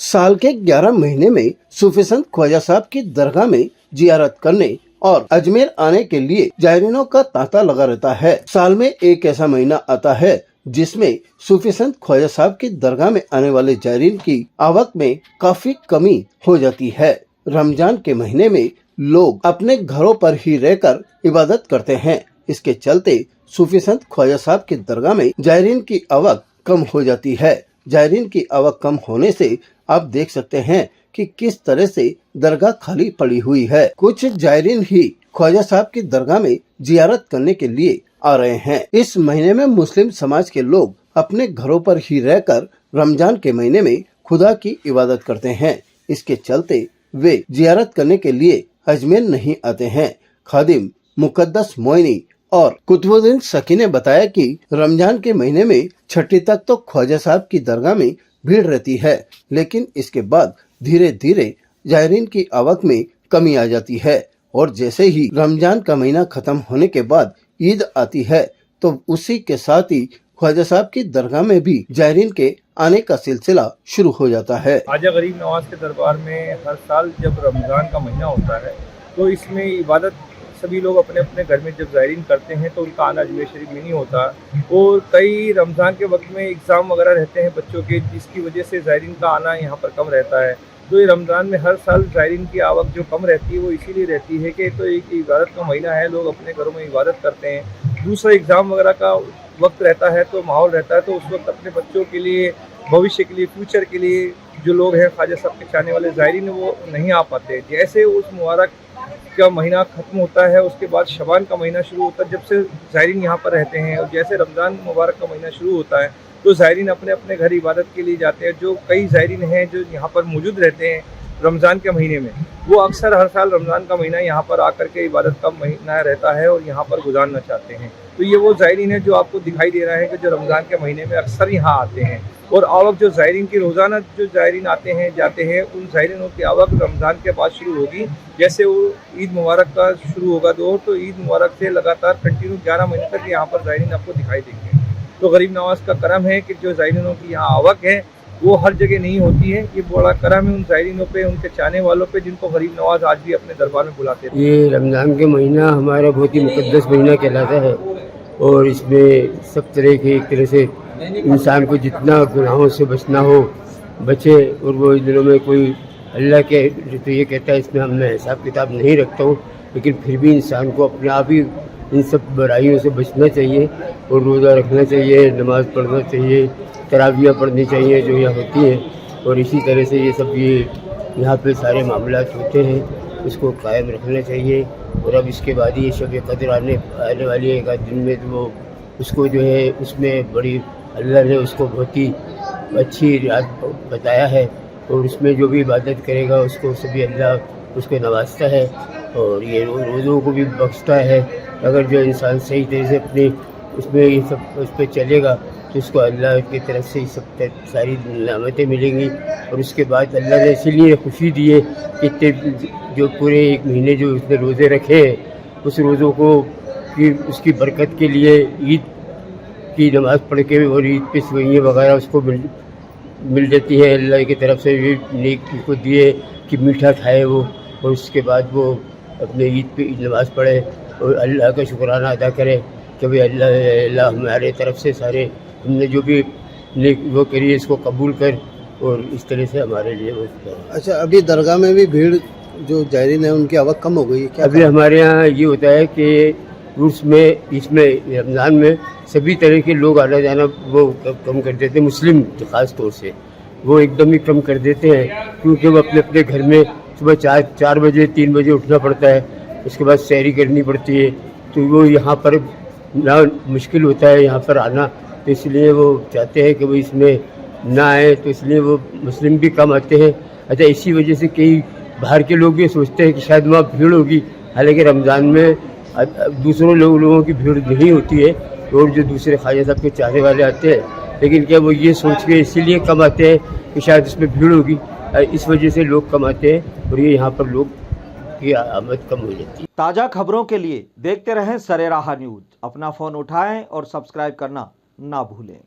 साल के 11 महीने में सूफी संत ख्वाजा साहब की दरगाह में जियारत करने और अजमेर आने के लिए जायरीनों का तांता लगा रहता है। साल में एक ऐसा महीना आता है जिसमें सूफी संत ख्वाजा साहब की दरगाह में आने वाले जायरीन की आवक में काफी कमी हो जाती है। रमजान के महीने में लोग अपने घरों पर ही रहकर इबादत करते हैं। इसके चलते सूफी संत ख्वाजा साहब की दरगाह में जायरीन की आवक कम हो जाती है। जायरीन की आवक कम होने से आप देख सकते हैं कि किस तरह से दरगाह खाली पड़ी हुई है। कुछ जायरीन ही ख्वाजा साहब की दरगाह में जियारत करने के लिए आ रहे हैं। इस महीने में मुस्लिम समाज के लोग अपने घरों पर ही रहकर रमजान के महीने में खुदा की इबादत करते हैं। इसके चलते वे जियारत करने के लिए अजमेर नहीं आते हैं। खादिम मुकद्दस मोइनी और कुतुबुद्दीन सकी ने बताया कि रमजान के महीने में छठी तक तो ख्वाजा साहब की दरगाह में भीड़ रहती है, लेकिन इसके बाद धीरे धीरे जायरीन की आवक में कमी आ जाती है और जैसे ही रमजान का महीना खत्म होने के बाद ईद आती है तो उसी के साथ ही ख्वाजा साहब की दरगाह में भी जायरीन के आने का सिलसिला शुरू हो जाता है। ख्वाजा गरीब नवाज के दरबार में हर साल जब रमजान का महीना होता है तो इसमें इबादत सभी लोग अपने अपने घर में जब जायरीन करते हैं तो उनका आना अजमेर शरीफ में नहीं होता और कई रमज़ान के वक्त में एग्ज़ाम वगैरह रहते हैं बच्चों के, जिसकी वजह से जायरीन का आना यहाँ पर कम रहता है। तो ये रमज़ान में हर साल जायरीन की आवक जो कम रहती है वो इसीलिए रहती है कि तो एक इबादत का महीना है, लोग अपने घरों में इबादत करते हैं। दूसरा एग्ज़ाम वगैरह का वक्त रहता है तो माहौल रहता है, तो उस वक्त अपने बच्चों के लिए, भविष्य के लिए, फ्यूचर के लिए जो लोग हैं ख्वाजा साहब के चाहने वाले जायरीन वो नहीं आ पाते। जैसे उस मुबारक का महीना ख़त्म होता है उसके बाद शबान का महीना शुरू होता है, जब से जायरीन यहाँ पर रहते हैं, और जैसे रमज़ान मुबारक का महीना शुरू होता है तो जायरीन अपने अपने घर इबादत के लिए जाते हैं। जो कई जायरीन हैं जो यहाँ पर मौजूद रहते हैं रमज़ान के महीने में, वो अक्सर हर साल रमज़ान का महीना यहाँ पर आकर के इबादत का महीना रहता है और यहाँ पर गुजारना चाहते हैं। तो ये वो जायरीन है जो आपको दिखाई दे रहा है कि जो रमज़ान के महीने में अक्सर यहाँ आते हैं। और आवक जो जायरीन की रोज़ाना जो जायरीन आते हैं जाते हैं, उन जायरीनों की आवक रमज़ान के बाद शुरू होगी। जैसे वो ईद मुबारक का शुरू होगा दौर, तो ईद मुबारक से लगातार कंटिन्यू 11 महीने तक यहाँ पर जायरीन आपको दिखाई देंगे। तो गरीब नवाज का करम है कि जो जायरीनों की यहाँ आवक है वो हर जगह नहीं होती है। ये बड़ा करम है उन जायरीनों पे, उनके चाहने वालों पे, जिनको गरीब नवाज आज भी अपने दरबार में बुलाते हैं। ये रमज़ान के महीना हमारा बहुत ही मुक़द्दस महीना कहलाता है और इसमें सब तरह के एक तरह से इंसान को जितना गुनाहों से बचना हो बचे। और वो इन दिनों में कोई अल्लाह के तो ये कहता है इसमें हम मैं हिसाब किताब नहीं रखता हूँ, लेकिन फिर भी इंसान को अपने आप ही इन सब बुराइयों से बचना चाहिए और रोज़ा रखना चाहिए, नमाज़ पढ़ना चाहिए, तरावियाँ पढ़नी चाहिए जो यहाँ होती हैं। और इसी तरह से ये सब ये यहाँ पे सारे मामलात होते हैं, उसको कायम रखना चाहिए। और अब इसके बाद ये शब कदर आने वाली है एक आध दिन में, तो वो उसको जो है उसमें बड़ी अल्लाह ने उसको बहुत ही अच्छी रात बताया है और उसमें जो भी इबादत करेगा उसको सभी अल्लाह उसको नवाजता है और ये रोज़ों को भी बख्शता है। अगर जो इंसान सही तरह से अपने उसमें ये सब उस पर चलेगा तो उसको अल्लाह की तरफ से सब सारी नेमतें मिलेंगी। और उसके बाद अल्लाह ने इसीलिए खुशी दी है कि इतने जो पूरे एक महीने जो उसने रोज़े रखे हैं उस रोज़ों को कि उसकी बरकत के लिए ईद की नमाज़ पढ़ के और ईद पे सवैयाँ वगैरह उसको मिल जाती है। अल्लाह की तरफ से भी नेक को दिए कि मीठा खाए वो, और उसके बाद वो अपने ईद पे नमाज़ पढ़े और अल्लाह का शुक्राना अदा करे कि भाई अल्लाह हमारे तरफ से सारे हमने जो भी नेक वो करी है इसको कबूल कर, और इस तरह से हमारे लिए वो। अच्छा, अभी दरगाह में भी भीड़ जो जायरीन है उनकी आवक कम हो गई है क्या? अभी हमारे यहाँ ये होता है कि उसमें इसमें रमज़ान में सभी तरह के लोग आना जाना वो कम कर देते हैं। मुस्लिम ख़ास तौर से वो एकदम ही कम कर देते हैं, क्योंकि वो अपने अपने घर में सुबह 4 बजे 3 बजे उठना पड़ता है, उसके बाद सैरी करनी पड़ती है, तो वो यहाँ पर ना मुश्किल होता है यहाँ पर आना। तो इसलिए वो चाहते हैं कि वो इसमें ना आए, तो इसलिए वो मुस्लिम भी कम आते हैं। अच्छा, इसी वजह से कई बाहर के लोग ये सोचते हैं कि शायद वहाँ भीड़ होगी, हालांकि रमज़ान में दूसरों लोगों की भीड़ नहीं होती है और जो दूसरे ख्वाजा साहब के चाहने वाले आते हैं, लेकिन क्या वो ये सोच के इसीलिए कम आते हैं कि शायद इसमें भीड़ होगी, इस वजह से लोग कम आते हैं और ये यहाँ पर लोग की आमद कम हो जाती है। ताज़ा खबरों के लिए देखते रहें सरेराह न्यूज़। अपना फ़ोन उठाएं और सब्सक्राइब करना ना भूलें।